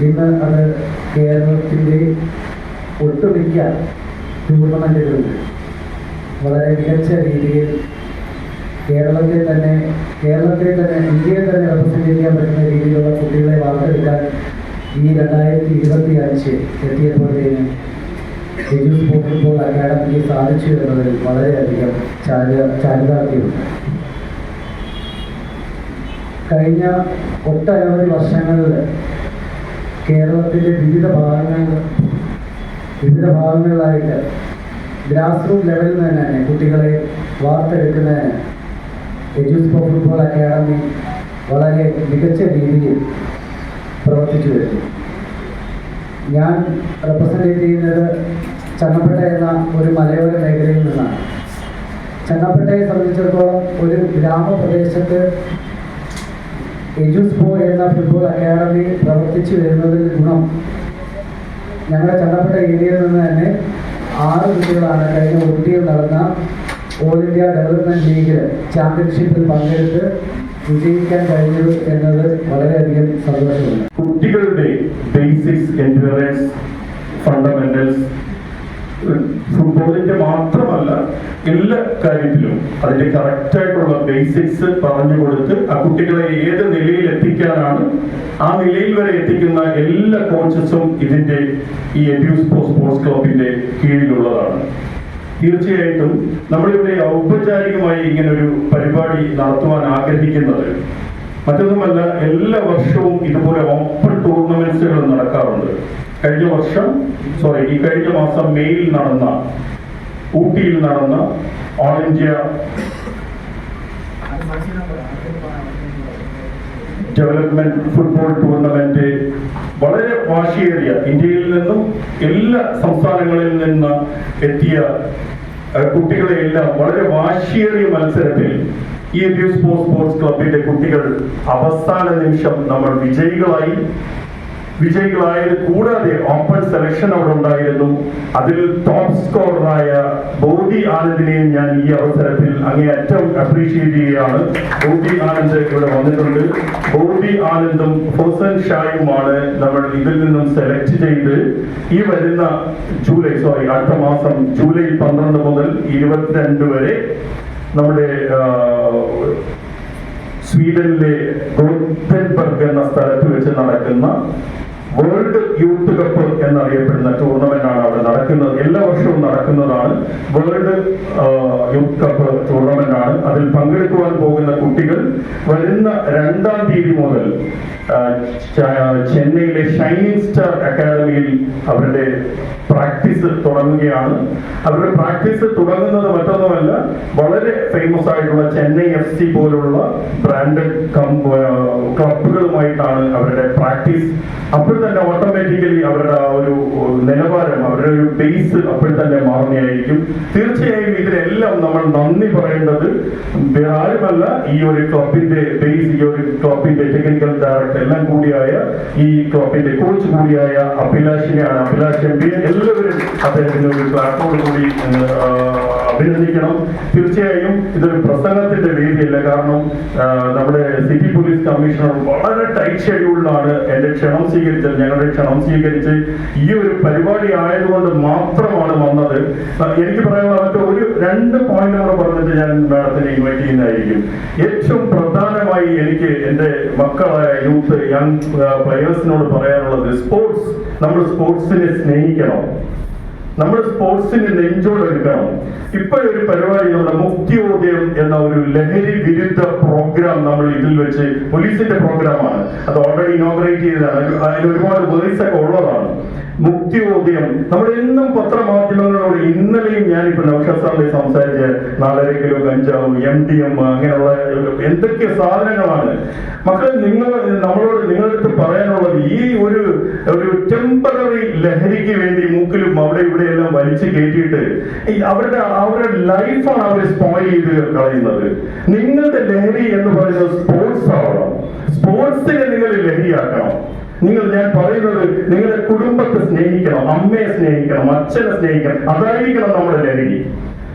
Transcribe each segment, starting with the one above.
ഇന്ന് അത് കേരളത്തിൻ്റെ ഒട്ടുമിക്ക ടൂർണമെൻറ്റുകളിൽ വളരെ മികച്ച രീതിയിൽ കേരളത്തെ തന്നെ ഇന്ത്യയെ തന്നെ റെപ്രസെൻ്റ് ചെയ്യാൻ പറ്റുന്ന രീതിയിലുള്ള കുട്ടികളെ വാർത്തെടുക്കാൻ ഈ 2025 എത്തിയപ്പോഴത്തേനും എജൂസ് ഫുട്ബോൾ അക്കാഡമിക്ക് സാധിച്ചു എന്നതിൽ വളരെയധികം ചാരിതാർത്ഥ്യമുണ്ട്. കഴിഞ്ഞ ഒട്ടനവധി വർഷങ്ങളിൽ കേരളത്തിൻ്റെ വിവിധ ഭാഗങ്ങളിലായിട്ട് ഗ്രാസ് റൂട്ട് ലെവലിൽ നിന്ന് തന്നെ കുട്ടികളെ വാർത്തെടുക്കുന്നതിന് എജൂസ് ഫുട്ബോൾ അക്കാഡമി വളരെ മികച്ച രീതിയിൽ പ്രവർത്തിച്ചു വരുന്നു. ഞാൻ റെപ്രസെൻ്റ് ചെയ്യുന്നത് ചങ്ങപ്പട്ട എന്ന ഒരു മലയോര മേഖലയിൽ നിന്നാണ്. ചങ്ങപ്പട്ടയെ സംബന്ധിച്ചിടത്തോളം ഒരു ഗ്രാമപ്രദേശത്ത് എജൂസ് എന്ന ഫുട്ബോൾ അക്കാഡമി പ്രവർത്തിച്ചു വരുന്നതിൽ ഗുണം ഞങ്ങളുടെ ചങ്ങപ്പട്ട ഏരിയയിൽ നിന്ന് തന്നെ 6 കുട്ടികളാണ് കഴിഞ്ഞ ഊട്ടിയിൽ നടന്ന ഓൾ ഇന്ത്യ ഡെവലപ്മെൻറ്റ് ലീഗിൽ ചാമ്പ്യൻഷിപ്പിൽ പങ്കെടുത്ത് വിജയിക്കാൻ കഴിഞ്ഞത് എന്നത് വളരെയധികം സന്തോഷമുണ്ട്. കുട്ടികളുടെ ബേസിക്സ്, എൻഡ്യൂറൻസ്, ഫണ്ടമെന്റൽസ് ഫുട്ബോളിന്റെ മാത്രമല്ല എല്ലാ കാര്യത്തിലും അതിന്റെ കറക്റ്റായിട്ടുള്ള ബേസിക്സ് പറഞ്ഞു കൊടുത്ത് ആ കുട്ടികളെ ഏത് നിലയിൽ എത്തിക്കാനാണ് ആ നിലയിൽ വരെ എത്തിക്കുന്ന എല്ലാ കോച്ചസും ഇതിന്റെ ഈ എഡ്യൂസ് സ്പോർട്സ് ക്ലബിന്റെ കീഴിലുള്ളതാണ്. തീർച്ചയായിട്ടും നമ്മളിവിടെ ഔപചാരികമായി ഇങ്ങനൊരു പരിപാടി നടത്തുവാൻ ആഗ്രഹിക്കുന്നത് മറ്റൊന്നുമല്ല, എല്ലാ വർഷവും ഇതുപോലെ ഓപ്പൺ ടൂർണമെന്റ്സുകൾ നടക്കാറുണ്ട്. കഴിഞ്ഞ മാസം മെയിൽ നടന്ന ഊട്ടിയിൽ നടന്ന all India development football tournament വളരെ വാശിയേറിയ, ഇന്ത്യയിൽ നിന്നും എല്ലാ സംസ്ഥാനങ്ങളിൽ നിന്ന് എത്തിയ കുട്ടികളെയെല്ലാം വളരെ വാശിയേറിയ മത്സരത്തിൽ ഈ എഡ്യൂസ് സ്പോർട്സ് ക്ലബിന്റെ കുട്ടികൾ അവസാന നിമിഷം നമ്മൾ വിജയികളായത് കൂടാതെ ഓപ്പൺ സെലക്ഷൻ അവിടെ ഉണ്ടായിരുന്നു. അതിൽ ടോപ്പ് സ്കോററായ ബോധി ആനന്ദിനെയും ഞാൻ ഈ അവസരത്തിൽ അങ്ങേയറ്റം അപ്രീഷിയേറ്റ് ചെയ്യുകയാണ്. ബോധി ആനന്ദ് ഇവിടെ വന്നിട്ടുണ്ട്. ബോധി ആനന്ദും ഹുസൈൻ ഷായുമാണ് നമ്മൾ ഇതിൽ നിന്നും സെലക്ട് ചെയ്ത് ഈ വരുന്ന അടുത്ത മാസം ജൂലൈ 12 മുതൽ 22 വരെ നമ്മുടെ സ്വീഡനിലെ ഗോത്തൻബർഗ് എന്ന സ്ഥലത്ത് വെച്ച് നടക്കുന്ന വേൾഡ് യൂത്ത് കപ്പ് എന്നറിയപ്പെടുന്ന ടൂർണമെന്റ് ആണ് അവിടെ നടക്കുന്നത്. എല്ലാ വർഷവും നടക്കുന്നതാണ്. വേൾഡ് യൂത്ത് കപ്പ് ടൂർണമെന്റ് ആണ്. അതിൽ പങ്കെടുക്കുവാൻ പോകുന്ന കുട്ടികൾ വരുന്ന 2-ാം തീയതി മുതൽ ചെന്നൈയിലെ ഷൈനിങ് സ്റ്റാർ അക്കാദമിയിൽ അവരുടെ പ്രാക്ടീസ് തുടങ്ങുകയാണ്. അവരുടെ പ്രാക്ടീസ് തുടങ്ങുന്നത് മറ്റൊന്നുമല്ല, വളരെ ഫേമസ് ആയിട്ടുള്ള ചെന്നൈ FC പോലുള്ള ബ്രാൻഡഡ് ക്ലബുകളുമായിട്ടാണ് അവരുടെ പ്രാക്ടീസ്. അപ്പോൾ തന്നെ ഓട്ടോമാറ്റിക്കലി അവരുടെ ആ ഒരു നിലവാരം, അവരുടെ ഒരു ബേസ് അപ്പോൾ തന്നെ മാറുകയായിരിക്കും. തീർച്ചയായും ഇതിനെല്ലാം നമ്മൾ നന്ദി പറയേണ്ടത് ആരുമല്ല, ഈ ഒരു ക്ലബിന്റെ ബേസ്, ഈ ഒരു ക്ലബിന്റെ ടെക്നിക്കൽ ഡയറക്ടർ എല്ലാം കൂടിയായ ഈ ക്ലബിന്റെ കോച്ച് കൂടിയായ അഭിലാഷിനെയാണ്. അഭിലാഷ് MP എല്ലാവരും അദ്ദേഹത്തിന് ഒരു പ്ലാറ്റ്ഫോമിൽ കൂടി അഭിനന്ദിക്കണം. തീർച്ചയായും ഇതൊരു പ്രസംഗത്തിന്റെ വേദിയല്ല, കാരണം നമ്മുടെ സിറ്റി പോലീസ് കമ്മീഷണർ വളരെ ടൈറ്റ് ഷെഡ്യൂളിലാണ് ഞങ്ങളുടെ ക്ഷണം സ്വീകരിച്ച് ഈ ഒരു പരിപാടി ആയതുകൊണ്ട് മാത്രമാണ് വന്നത്. എനിക്ക് പറയാനുള്ള ഒരു 2 പോയിന്റ് പറഞ്ഞിട്ട് ഞാൻ മാഡത്തിനെ ഇൻവൈറ്റ് ചെയ്യുന്നതായിരിക്കും. ഏറ്റവും പ്രധാനമായി എനിക്ക് എൻ്റെ മക്കളായ യൂത്ത് യങ് പ്ലെയേഴ്സിനോട് പറയാനുള്ളത്, നമ്മൾ സ്പോർട്സിനെ സ്നേഹിക്കണം, നമ്മൾ സ്പോർട്സിന് നെഞ്ചോടെടുക്കണം. ഇപ്പോഴൊരു പരിപാടി, നമ്മുടെ മുക്തിയോദ്യം എന്ന ഒരു ലഹരി വിരുദ്ധ പ്രോഗ്രാം നമ്മൾ ഇതിൽ വെച്ച്, പോലീസിന്റെ പ്രോഗ്രാമാണ്, അത് ഓൾറെഡി ഇനോഗ്രേറ്റ് ചെയ്തതാണ്. അതിൽ ഒരുപാട് വേഴ്സ് ഒക്കെ ഉള്ളതാണ്. മുക്തിയോദ്യം നമ്മൾ എന്നും പത്രമാധ്യമങ്ങളോട്, ഇന്നലെയും ഞാനിപ്പോ നൗഷാദ് സാറിനെ സംസാരിച്ച് 4.5 കിലോ കഞ്ചാവ്, MDM അങ്ങനെയുള്ള എന്തൊക്കെ സാധനങ്ങളാണ്. മക്കളെ, നമ്മളോട് നിങ്ങളടുത്ത് പറയാനുള്ളത്, ഈ ഒരു ടെമ്പററി ലഹരിക്ക് വേണ്ടി മൂക്കിലും അവിടെ ഇവിടെ എല്ലാം വലിച്ചു കയറ്റിയിട്ട് അവരുടെ ലൈഫാണ് അവർ സ്പോയിൽ ചെയ്ത് കളയുന്നത്. നിങ്ങളുടെ ലഹരി എന്ന് പറയുന്നത് സ്പോർട്സ് ആവണം. സ്പോർട്സിനെ നിങ്ങൾ ലഹരിയാക്കണം. ഞാൻ പറയുന്നത്, നിങ്ങളുടെ കുടുംബത്തെ സ്നേഹിക്കണം, അമ്മയെ സ്നേഹിക്കണം, അച്ഛനെ സ്നേഹിക്കണം. അതായിരിക്കണം നമ്മുടെ ലഹരി.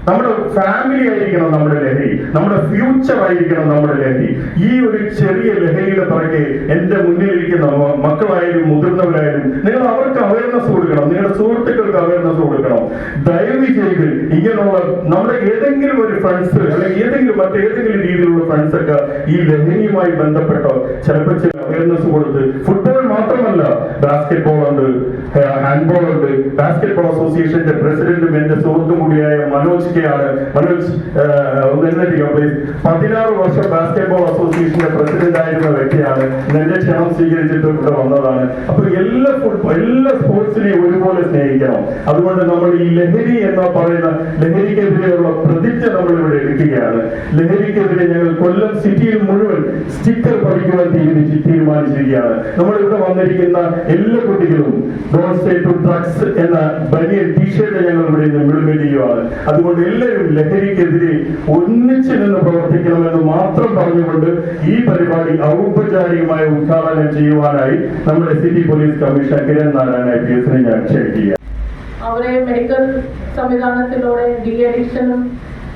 നമ്മുടെ ഫാമിലി ആയിരിക്കണം നമ്മുടെ ലഹരി, നമ്മുടെ ഫ്യൂച്ചർ ആയിരിക്കണം നമ്മുടെ ലഹരി. ഈ ഒരു ചെറിയ ലഹരിയുടെ പിറകെ എന്റെ മുന്നിലിരിക്കുന്ന മക്കളായാലും മുതിർന്നവരായാലും നിങ്ങൾ അവർക്ക് അവയർനെസ് കൊടുക്കണം, നിങ്ങളുടെ സുഹൃത്തുക്കൾക്ക് അവയർനെസ് കൊടുക്കണം. ദയവ് ചെയ്ത് ഇങ്ങനെയുള്ള നമ്മുടെ ഏതെങ്കിലും ഒരു ഫ്രണ്ട്സ് അല്ലെങ്കിൽ മറ്റേതെങ്കിലും രീതിയിലുള്ള ഫ്രണ്ട്സ് ഒക്കെ ഈ ലഹരിയുമായി ബന്ധപ്പെട്ടോ ചിലപ്പോൾ ചില അവയർനെസ് കൊടുത്ത്, ഫുട്ബോൾ മാത്രമല്ല, ബാസ്കറ്റ് ബോൾ ഉണ്ട്, ഹാൻഡ്ബോൾ ഉണ്ട്. ബാസ്കറ്റ് ബോൾ അസോസിയേഷന്റെ പ്രസിഡന്റും എന്റെ സുഹൃത്തും കൂടിയായ മനോജ് കെ ആണ്. മനോജ് 16 വർഷം ബാസ്കറ്റ് ബോൾ അസോസിയേഷന്റെ പ്രസിഡന്റ് ആയിരുന്ന വ്യക്തിയാണ്. എന്റെ ക്ഷണം സ്വീകരിച്ചിട്ട് ഇവിടെ വന്നതാണ്. അപ്പൊ എല്ലാ സ്പോർട്സിനെയും ഒരുപോലെ സ്നേഹിക്കണം. അതുകൊണ്ട് നമ്മൾ ഈ ലഹരി എന്ന് പറയുന്ന ലഹരിക്കെതിരെയുള്ള പ്രതിജ്ഞ നമ്മൾ ഇവിടെ എടുക്കുകയാണ്. ലഹരിക്കെതിരെ ഞങ്ങൾ കൊല്ലം സിറ്റിയിൽ മുഴുവൻ സ്റ്റിക്കർ പതിക്കുവാൻ തീരുമാനിച്ചിരിക്കുകയാണ്. നമ്മൾ ഇവിടെ വന്നിരിക്കുന്ന എല്ലാ കുട്ടികളും ഡോണ്ട് സ്റ്റേ ടു ഡ്രഗ്സ് എന്ന ബനിയൻ ടീഷർട്ട് ഞങ്ങൾ ഇവിടെ ഇംപ്ലിമെന്റ് ചെയ്യുകയാണ്. അതുകൊണ്ട് എല്ലാവരും ലഹരിക്കെതിരെ ഒന്നിച്ചു നിന്ന് പ്രവർത്തിക്കണമെന്ന് മാത്രം പറഞ്ഞുകൊണ്ട് ഈ പരിപാടി ഔപചാരികമായി ഉദ്ഘാടനം ചെയ്യുവാനായി നമ്മുടെ city police commissioner Kiran Narayana IPS ഞാൻ ക്ഷണിക്കുക. അവരെ മെഡിക്കൽ സംവിധാനത്തിലൂടെ ഡി അഡിക്ഷനും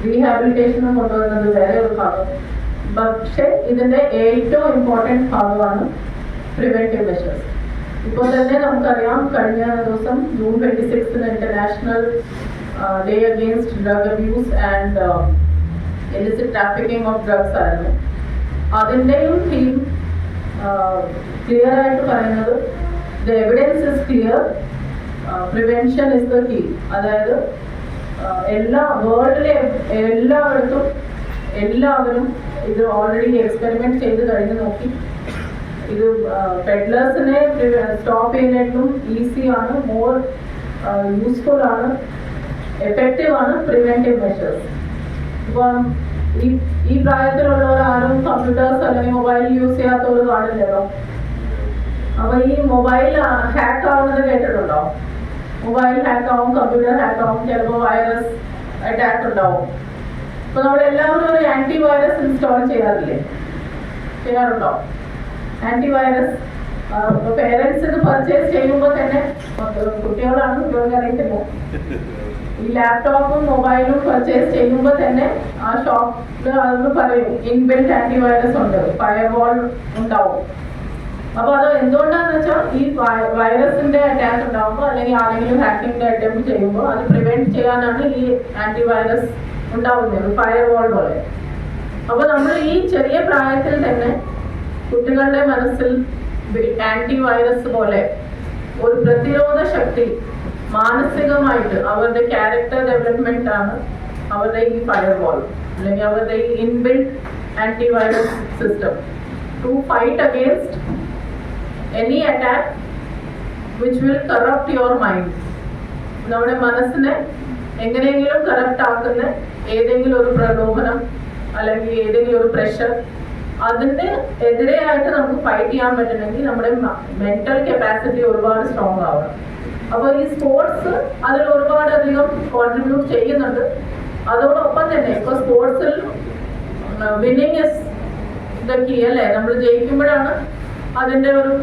റീഹാബിലിറ്റേഷനും കൊണ്ടുവരുന്നത് വേറെ ഒരു ഭാഗം. പക്ഷെ ഇതിന്റെ ഏറ്റവും ഇമ്പോർട്ടൻറ്റ് ഭാഗമാണ് പ്രിവെന്റീവ് മെഷേഴ്സ്. ഇപ്പോൾ തന്നെ നമുക്കറിയാം, കഴിഞ്ഞ ദിവസം June 26 international day against drug abuse and illicit trafficking of drugs ആയിരുന്നു. അതിൻ്റെയും തീം ക്ലിയർ ആയിട്ട് പറയുന്നത് the evidence is clear, prevention is the key. അതായത് വേൾഡിലെ എല്ലാവരും ഇത് ഓൾറെഡി എക്സ്പെരിമെന്റ് ചെയ്ത് കഴിഞ്ഞ് നോക്കി. ഇത് പെഡ്ലേഴ്സിനെ സ്റ്റോപ്പ് ചെയ്യുന്നതിനും ഈസിയാണ്, മോർ യൂസ്ഫുൾ ആണ്, എഫക്റ്റീവ് ആണ് പ്രിവെന്റീവ് മെഷേഴ്സ്. ഇപ്പം ഈ പ്രായത്തിലുള്ളവർ ആരും കമ്പ്യൂട്ടേഴ്സ് അല്ലെങ്കിൽ മൊബൈൽ യൂസ് ചെയ്യാത്തവർ കാണില്ലല്ലോ. അപ്പൊ ഈ മൊബൈൽ ഹാക്ക് ആവുന്നത് കേട്ടിട്ടുണ്ടോ? മൊബൈൽ ഹാക്ക് ആവും, കമ്പ്യൂട്ടർ ഹാക്ക് ആവും, ചിലപ്പോൾ വൈറസ് അറ്റാക്ക് ഉണ്ടാവും. അപ്പൊ നമ്മളെല്ലാവരും ഒരു ആന്റി വൈറസ് ഇൻസ്റ്റാൾ ചെയ്യാറുണ്ടോ? ആന്റിവൈറസ് പേരൻസ് ഇത് പർച്ചേസ് ചെയ്യുമ്പോൾ തന്നെ, കുട്ടികളാണ്, കുട്ടികൾക്ക് അറിയത്തില്ല, ഈ ലാപ്ടോപ്പും മൊബൈലും പർച്ചേസ് ചെയ്യുമ്പോൾ തന്നെ ആ ഷോപ്പിൽ അതൊന്ന് പറയും ഇൻബിൽറ്റ് ആന്റിവൈറസ് ഉണ്ട്, ഫയർവാൾ ഉണ്ടാവും. അപ്പൊ അത് എന്തുകൊണ്ടാന്ന് വെച്ചാൽ ഈ വൈറസിന്റെ അറ്റാക്ക് ഉണ്ടാകുമ്പോൾ അല്ലെങ്കിൽ ആരെങ്കിലും ഹാക്കിങ്ങിന്റെ അറ്റംപ്റ്റ് ചെയ്യുമ്പോൾ അത് പ്രിവെന്റ് ചെയ്യാനാണ് ഈ ആന്റിവൈറസ് ഉണ്ടാവുന്നത്, ഫയർവാൾ പോലെ. അപ്പൊ നമ്മൾ ഈ ചെറിയ പ്രായത്തിൽ തന്നെ കുട്ടികളുടെ മനസ്സിൽ ആന്റിവൈറസ് പോലെ ഒരു പ്രതിരോധ ശക്തി മാനസികമായിട്ട് അവരുടെ ക്യാരക്ടർ ഡെവലപ്മെന്റ് ആണ് അവരുടെ ഈ ഫയർവാൾ അല്ലെങ്കിൽ അവരുടെ ഈ inbuilt antivirus system to fight against any attack which will corrupt your mind. നമ്മുടെ മനസ്സിനെ എങ്ങനെയെങ്കിലും കറപ്റ്റ് ആക്കുന്ന ഏതെങ്കിലും ഒരു പ്രലോഭനം അല്ലെങ്കിൽ ഏതെങ്കിലും ഒരു പ്രഷർ, അതിന്റെ എതിരെയായിട്ട് നമുക്ക് ഫൈറ്റ് ചെയ്യാൻ പറ്റണമെങ്കിൽ നമ്മുടെ മെന്റൽ കപ്പാസിറ്റി ഒരുപാട് സ്ട്രോങ് ആവണം. അപ്പോൾ ഈ സ്പോർട്സ് അതിൽ ഒരുപാടധികം കോൺട്രിബ്യൂട്ട് ചെയ്യുന്നുണ്ട്. അതോടൊപ്പം തന്നെ ഇപ്പൊ സ്പോർട്സിൽ വിന്നിങ് ഇസ് ദ കീ അല്ലേ, നമ്മൾ ജയിക്കുമ്പോഴാണ് അതിന്റെ ഒരു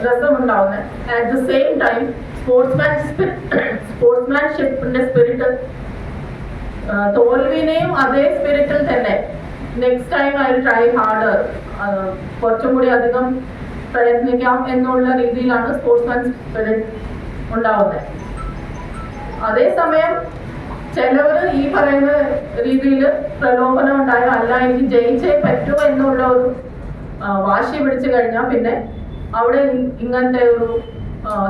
രസം ഉണ്ടാവുന്നത്. അറ്റ് ദ സെയിം ടൈം സ്പോർട്സ്മാൻഷിപ്പിന്റെ സ്പിരിറ്റ്, തോൽവിനെയും അതേ സ്പിരിറ്റിൽ തന്നെ next time I try harder, കുറച്ചും കൂടി അധികം പ്രയത്നിക്കാം എന്നുള്ള രീതിയിലാണ് സ്പോർട്സ്മാൻ സ്പിരിറ്റ് ഉണ്ടാവുന്നത്. അതേസമയം ചിലവർ ഈ പറയുന്ന രീതിയിൽ പ്രലോഭനം ഉണ്ടായോ അല്ല എനിക്ക് ജയിച്ചേ പറ്റൂ എന്നുള്ള ഒരു വാശി പിടിച്ചു കഴിഞ്ഞാൽ പിന്നെ അവിടെ ഇങ്ങനത്തെ ഒരു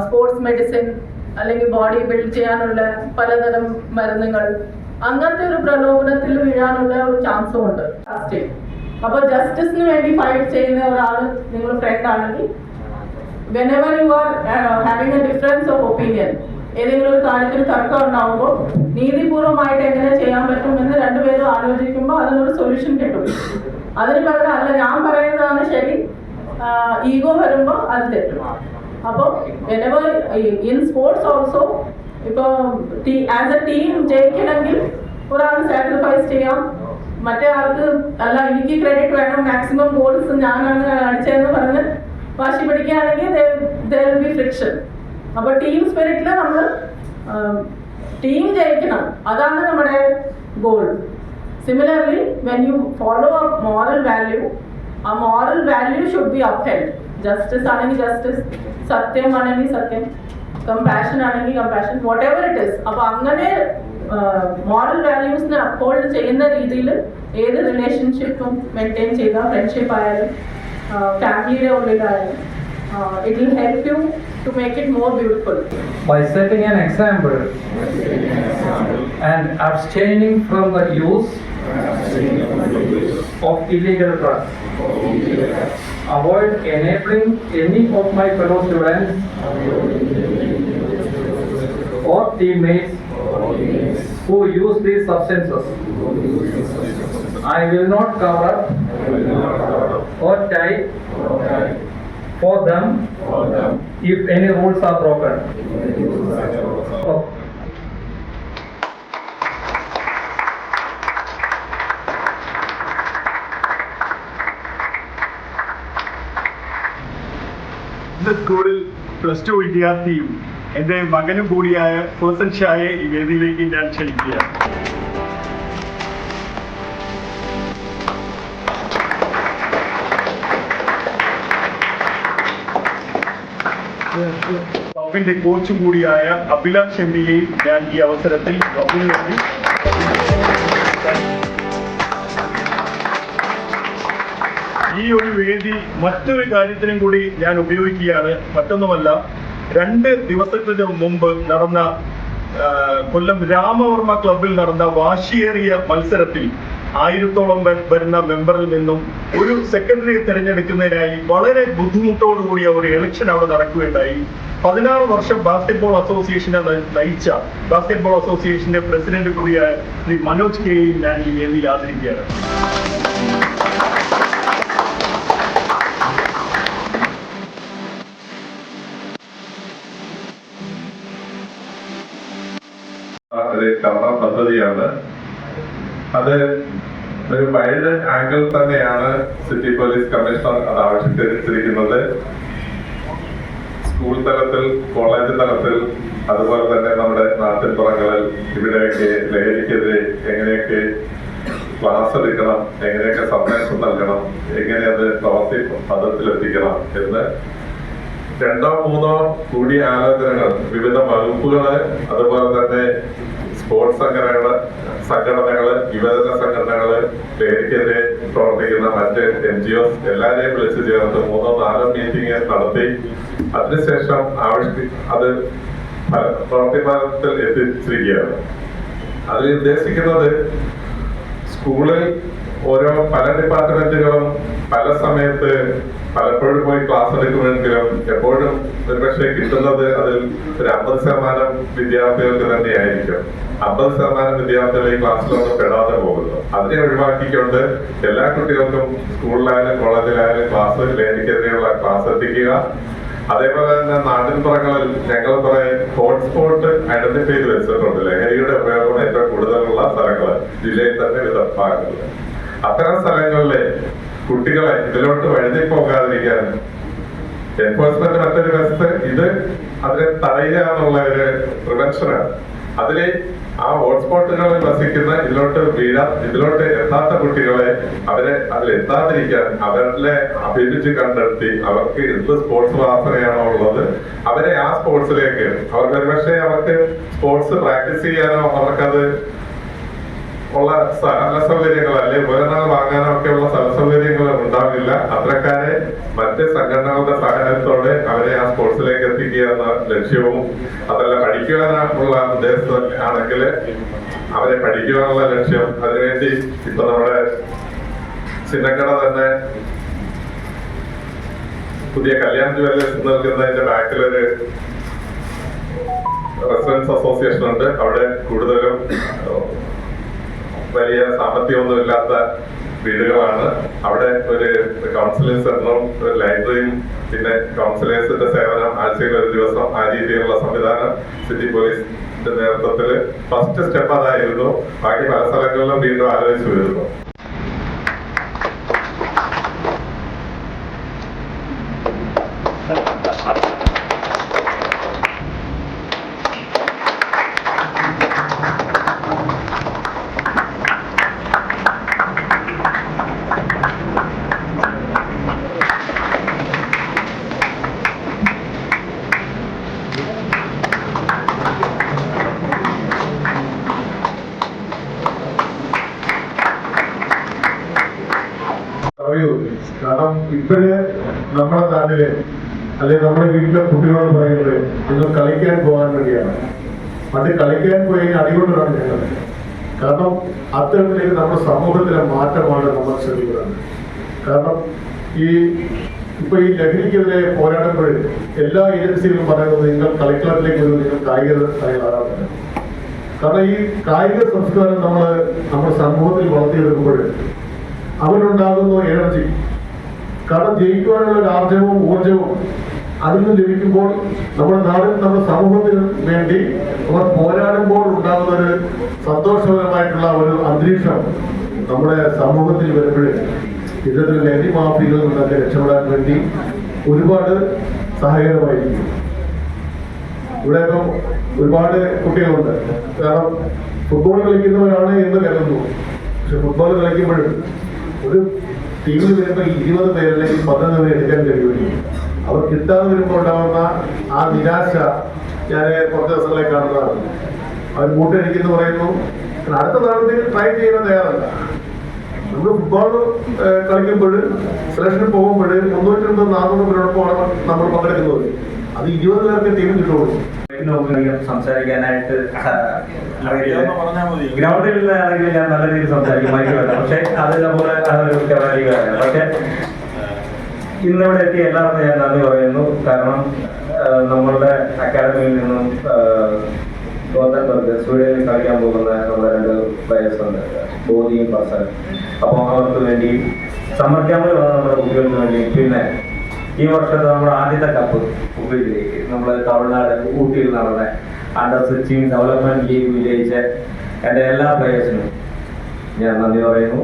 സ്പോർട്സ് മെഡിസിൻ അല്ലെങ്കിൽ ബോഡി ബിൽഡ് ചെയ്യാനുള്ള പലതരം മരുന്നുകൾ, അങ്ങനത്തെ ഒരു പ്രലോഭനത്തിൽ വീഴാനുള്ള ഒരു ചാൻസും ഉണ്ട്. അപ്പൊ ജസ്റ്റിസിന് വേണ്ടി ഫൈറ്റ് ചെയ്യുന്ന ഒരാൾ നിങ്ങൾ ഫ്രണ്ട് ആണെങ്കിൽ, whenever you are having a difference of opinion, ഏതെങ്കിലും ഒരു കാര്യത്തിൽ തർക്കം ഉണ്ടാവുമ്പോൾ നീതിപൂർവമായിട്ട് എങ്ങനെ ചെയ്യാൻ പറ്റുമെന്ന് രണ്ടുപേരും ആലോചിക്കുമ്പോൾ അതിനൊരു സൊല്യൂഷൻ കിട്ടും. അതിന് പകരം അല്ല ഞാൻ പറയുന്നതാണ് ശരി, ഈഗോ വരുമ്പോൾ അത് തെറ്റും. അപ്പോൾ whenever in sports also, ഇപ്പോൾ ആസ് എ ടീം ജയിക്കണമെങ്കിൽ ഒരാൾ സാക്രിഫൈസ് ചെയ്യാം, മറ്റേ ആൾക്ക് അല്ല എനിക്ക് ക്രെഡിറ്റ് വേണം, മാക്സിമം ഗോൾസ് ഞാനാണ് അടിച്ചതെന്ന് പറഞ്ഞ് വാശി പിടിക്കുകയാണെങ്കിൽ there will be friction. അപ്പോൾ ടീം സ്പിരിറ്റിൽ നമ്മൾ ടീം ജയിക്കണം, അതാണ് നമ്മുടെ goal. Similarly when you follow a moral value, ആ moral value should be upheld. Justice ആണെങ്കിൽ ജസ്റ്റിസ്, സത്യം ആണെങ്കിൽ സത്യം, കമ്പാഷൻ ആണെങ്കിൽ compassion, whatever it is. അപ്പൊ അങ്ങനെ മോറൽ വാല്യൂസിനെ അപ്ഹോൾഡ് ചെയ്യുന്ന രീതിയിൽ ഏത് റിലേഷൻഷിപ്പും മെയിൻറ്റെയിൻ ചെയ്യുക, ഫ്രണ്ട്ഷിപ്പ് ആയാലും ഫാമിലിയുടെ ഉള്ളിലായാലും, it will help you to make it more beautiful. By setting an example and abstaining from the use of illegal drugs, avoid enabling any of my fellow students or teammates who use these substances. I will not cover or tie for them if any rules are broken. Oh. ഇന്ന് സ്കൂളിൽ +2 വിദ്യാർത്ഥിയും എൻ്റെ മകനും കൂടിയായ ഫേസൻ ഷായെ ഈ വേദിയിലേക്ക് ഞാൻ ക്ഷണിക്കുകയാണ്. സൗബിന്റെ കോച്ചും കൂടിയായ അഭിലാഷ് എംപിയെയും ഞാൻ ഈ അവസരത്തിൽ അഭിനന്ദിക്കുന്നു. ഈ ഒരു വേദി മറ്റൊരു കാര്യത്തിനും കൂടി ഞാൻ ഉപയോഗിക്കുകയാണ്. മറ്റൊന്നുമല്ല, 2 ദിവസത്തിന് മുമ്പ് നടന്ന കൊല്ലം രാമവർമ്മ ക്ലബിൽ നടന്ന വാശിയേറിയ മത്സരത്തിൽ 1000-ഓളം വരുന്ന മെമ്പറിൽ നിന്നും ഒരു സെക്രട്ടറിയെ തിരഞ്ഞെടുക്കുന്നതിനായി വളരെ ബുദ്ധിമുട്ടോടുകൂടിയ ഒരു ഇലക്ഷൻ അവിടെ നടക്കുകയുണ്ടായി. 16 വർഷം ബാസ്കറ്റ്ബോൾ അസോസിയേഷനെ നയിച്ച ബാസ്കറ്റ്ബോൾ അസോസിയേഷന്റെ പ്രസിഡന്റ് കൂടിയായ ശ്രീ മനോജ് കെയെയും ഞാൻ ഈ വേദിയിൽ ആദരിക്കുകയാണ്. ഒരു കർമ്മ പദ്ധതിയാണ്. അത് ഒരു വൈഡ് ആംഗിൾ തന്നെയാണ് സിറ്റി പോലീസ് കമ്മീഷണർ അത് ആവിഷ്കരിച്ചിരിക്കുന്നത്. സ്കൂൾ തലത്തിൽ, കോളേജ് തലത്തിൽ, അതുപോലെ തന്നെ നമ്മുടെ നാട്ടിൻപുറങ്ങളിൽ ഇവിടെയൊക്കെ ലഹരിക്കെതിരെ എങ്ങനെയൊക്കെ ക്ലാസ് എടുക്കണം, എങ്ങനെയൊക്കെ സന്ദേശം നൽകണം, എങ്ങനെ അത് പ്രവർത്തി പദത്തിലെത്തിക്കണം എന്ന് 2-3 കൂടിയ ആലോചനകൾ വിവിധ വകുപ്പുകള്, അതുപോലെ തന്നെ സ്പോർട്സ് സംഘടനകള്, യുവജന സംഘടനകള്, ലഹരിക്കെതിരെ പ്രവർത്തിക്കുന്ന മറ്റ് NGOs എല്ലാരെയും വിളിച്ചു ചേർത്ത് 3-4 മീറ്റിംഗ് നടത്തി അതിനുശേഷം അത് പ്രവർത്തിമാനത്തിൽ എത്തിച്ചിരിക്കുകയാണ്. അതിൽ ഉദ്ദേശിക്കുന്നത് സ്കൂളിൽ പല ഡിപ്പാർട്ട്മെന്റുകളും പല സമയത്ത് പലപ്പോഴും പോയി ക്ലാസ് എടുക്കുമെങ്കിലും എപ്പോഴും ഒരുപക്ഷെ കിട്ടുന്നത് അതിൽ ഒരു 50% വിദ്യാർത്ഥികൾക്ക് തന്നെയായിരിക്കും. 50% വിദ്യാർത്ഥികൾ ഈ ക്ലാസ്സിലൊന്നും പെടാതെ പോകുന്നു. അതിനെ ഒഴിവാക്കിക്കൊണ്ട് എല്ലാ കുട്ടികൾക്കും സ്കൂളിലായാലും കോളേജിലായാലും ക്ലാസ്, ലഹരിക്കെതിരെയുള്ള ക്ലാസ് എത്തിക്കുക. അതേപോലെ തന്നെ നാട്ടിൻപുറങ്ങളിൽ ഞങ്ങൾ കുറെ ഹോട്ട്സ്പോട്ട് ഐഡന്റിഫൈ ചെയ്ത് വെച്ചിട്ടുണ്ട്. ലഹരിയുടെ ഉപയോഗം ഏറ്റവും കൂടുതലുള്ള സ്ഥലങ്ങൾ ജില്ലയിൽ തന്നെ വിവിധ ഭാഗങ്ങളിൽ. അത്തരം സ്ഥലങ്ങളിലെ കുട്ടികളെ ഇതിലോട്ട് വഴുതി പോകാതിരിക്കാൻ എൻഫോഴ്സ്മെന്റ് മറ്റൊരു വശത്ത് അതിനെ തടയുക എന്നുള്ള ഒരു പ്രിവെൻഷനാണ്. അതിലെ ആ ഹോട്ട്സ്പോട്ടുകളിൽ വസിക്കുന്ന ഇതിലോട്ട് എത്താത്ത കുട്ടികളെ അതിലെത്താതിരിക്കാൻ അവരെ അഭിരുചി കണ്ടെത്തി അവർക്ക് എന്ത് സ്പോർട്സ് വാസനയാണോ ഉള്ളത് അവരെ ആ സ്പോർട്സിലേക്ക് അവർക്ക് ഒരുപക്ഷെ അവർക്ക് സ്പോർട്സ് പ്രാക്ടീസ് ചെയ്യാനോ അവർക്കത് ഉള്ള സ്ഥല സൗകര്യങ്ങൾ അല്ലെങ്കിൽ ഉപകരണങ്ങൾ വാങ്ങാനോ ഒക്കെയുള്ള സ്ഥല സൗകര്യങ്ങൾ ഉണ്ടാവില്ല. അത്തരക്കാരെ മറ്റ് സംഘടനകളുടെ സഹായത്തോടെ അവരെ ആ സ്പോർട്സിലേക്ക് എത്തിക്കുക എന്ന ലക്ഷ്യവും, അതല്ല പഠിക്കുവാനുള്ള ഉദ്ദേശം ആണെങ്കിൽ അവരെ പഠിക്കുവാനുള്ള ലക്ഷ്യം, അതിനുവേണ്ടി ഇപ്പൊ നമ്മുടെ ചിന്നക്കട തന്നെ പുതിയ കല്യാൺ ജുവല്ലേഴ്സ് നൽകുന്നതിന്റെ ബാക്കിലൊരു റെസിഡൻസ് അസോസിയേഷൻ ഉണ്ട്. അവിടെ കൂടുതലും വലിയ സാമ്പത്തികമൊന്നും ഇല്ലാത്ത വീടുകളാണ്. അവിടെ ഒരു കൗൺസിലിംഗ് സെന്ററും ഒരു ലൈബ്രറിയും പിന്നെ കൗൺസിലേഴ്സിന്റെ സേവനം ആഴ്ചയിൽ ഒരു ദിവസം ആ രീതിയിലുള്ള സംവിധാനം സിറ്റി പോലീസിന്റെ നേതൃത്വത്തിൽ ഫസ്റ്റ് സ്റ്റെപ്പ് അതായിരുന്നു. ബാക്കി പല സ്ഥലങ്ങളിലും വീണ്ടും ആലോചിച്ചു വരുന്നു. കാരണം ഇപ്പോഴ് നമ്മുടെ നാട്ടില് അല്ലെങ്കിൽ നമ്മുടെ വീട്ടിലെ കുട്ടികളോട് പറയുന്നത് നിങ്ങൾ കളിക്കാൻ പോകാൻ വേണ്ടിയാണ്. പണ്ട് കളിക്കാൻ പോയി അടികൊണ്ടാണ് ഞങ്ങൾ. കാരണം അത്തരത്തിലേക്ക് നമ്മുടെ സമൂഹത്തിലെ മാറ്റമാണ് നമ്മൾ ശ്രദ്ധിക്കുന്നത്. കാരണം ഇപ്പൊ ഈ ലഹരിക്കെതിരെ പോരാടുമ്പോൾ എല്ലാ ഏജൻസികളും പറയുന്നത് നിങ്ങൾ കളിക്കളത്തിലേക്ക് ഒരു നിങ്ങൾ കായിക താരങ്ങളാകാൻ. കാരണം ഈ കായിക സംസ്കാരം നമ്മുടെ സമൂഹത്തിൽ വളർത്തിയെടുക്കുമ്പോൾ അവരുണ്ടാകുന്ന എനർജി, കാരണം ജയിക്കുവാനുള്ള ഒരു ആർജവും ഊർജവും അതിൽ നിന്ന് ലഭിക്കുമ്പോൾ നമ്മുടെ നാടിന് നമ്മുടെ സമൂഹത്തിന് വേണ്ടി അവർ പോരാടുമ്പോൾ ഉണ്ടാകുന്ന ഒരു സന്തോഷകരമായിട്ടുള്ള ഒരു അന്തരീക്ഷം നമ്മുടെ സമൂഹത്തിൽ വരുമ്പോൾ ഇത്തരത്തിൽ ലഹരി മാഫിയകളിൽ നിന്നൊക്കെ രക്ഷപ്പെടാൻ വേണ്ടി ഒരുപാട് സഹായകരമായിരിക്കും. ഇവിടെ ഇപ്പം ഒരുപാട് കുട്ടികളുണ്ട്. കാരണം ഫുട്ബോൾ കളിക്കുന്നവരാണ് എന്ന് കരുതുന്നു. പക്ഷെ ഫുട്ബോൾ കളിക്കുമ്പോഴും ഒരു ടീമിൽ വരുമ്പോൾ 20 പേര് അല്ലെങ്കിൽ 15 പേര് എടുക്കാൻ കഴിയുമെങ്കിൽ അവർ കിട്ടാതെ വരുമ്പോൾ ഉണ്ടാകുന്ന ആ നിരാശ ഞാൻ കുറച്ച് ദിവസങ്ങളെ കാണുന്നതാണ്. അവർ കൂട്ടടിക്കുന്നു പറയുന്നു. അടുത്ത തവണത്തേക്ക് ട്രൈ ചെയ്യാൻ തയ്യാറല്ല. നമ്മൾ ഫുട്ബോൾ കളിക്കുമ്പോൾ സെലക്ഷന് പോകുമ്പോൾ 350-400 പേരോടൊപ്പമാണ് നമ്മൾ പങ്കെടുക്കുന്നത്. അത് 20 പേർക്ക് ടീമിൽ കിട്ടുള്ളൂ. സംസാരിക്കാനായിട്ട് ഗ്രൗണ്ടിൽ നിന്നാണെങ്കിൽ ഞാൻ നല്ല രീതിയിൽ സംസാരിക്കും, പക്ഷെ അതിനെ പോലെ അതൊരു കവാലികളാണ്. പക്ഷെ ഇന്നിവിടെ എത്തിയ എല്ലാവർക്കും ഞാൻ നന്ദി പറയുന്നു. കാരണം നമ്മളുടെ അക്കാഡമിയിൽ നിന്നും ഗോതൻബർഗ് സ്വീഡനിൽ കളിക്കാൻ പോകുന്ന നമ്മുടെ 2 പ്ലേയേഴ്സ് ഉണ്ട്, ബോധിയും ഫസൽ. അപ്പോൾ അവർക്ക് വേണ്ടി സമ്മർ ക്യാമ്പിൽ വന്ന നമ്മുടെ കുട്ടികൾക്ക് വേണ്ടി, പിന്നെ ഈ വർഷത്തെ നമ്മുടെ ആദ്യത്തെ കപ്പ് നമ്മൾ തമിഴ്നാട് ഊട്ടിയിൽ നടന്ന അണ്ടർ-16 ഡെവലപ്മെന്റ് ലീഗ് വിജയിച്ച എൻ്റെ എല്ലാ പ്ലേയേഴ്സിനും ഞാൻ നന്ദി പറയുന്നു.